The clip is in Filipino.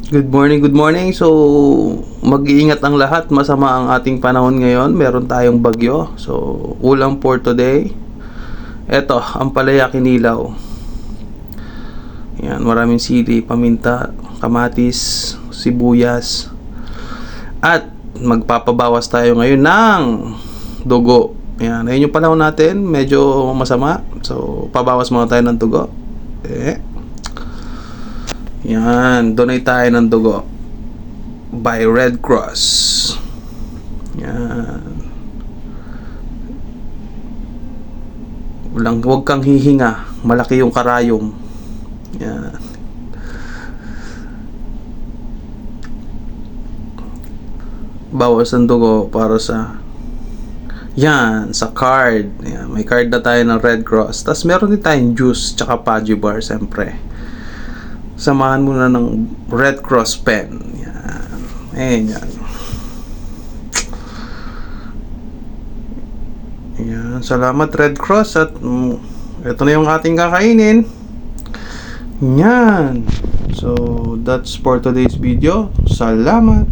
Good morning, good morning. So, mag-iingat ang lahat. Masama ang ating panahon ngayon. Meron tayong bagyo. So, ulam for today. Eto, ang palaya kinilaw. Yan, maraming sili, paminta, kamatis, sibuyas. At magpapabawas tayo ngayon ng dugo. Yan, ayun yung panahon natin. Medyo masama. So, pabawas muna tayo ng dugo. Yan, donate tayo ng dugo by Red Cross. Yan. Huwag kang hihinga. Malaki yung karayom. Yan. Bawas ng dugo para sa sa card. Yan, may card na tayo ng Red Cross. Tapos meron din tayong juice tsaka Paji bar, siyempre. Samahan mo na ng Red Cross pen. Yan. Yan. Yan. Salamat Red Cross. At ito na yung ating kakainin. Yan. So, that's for today's video. Salamat.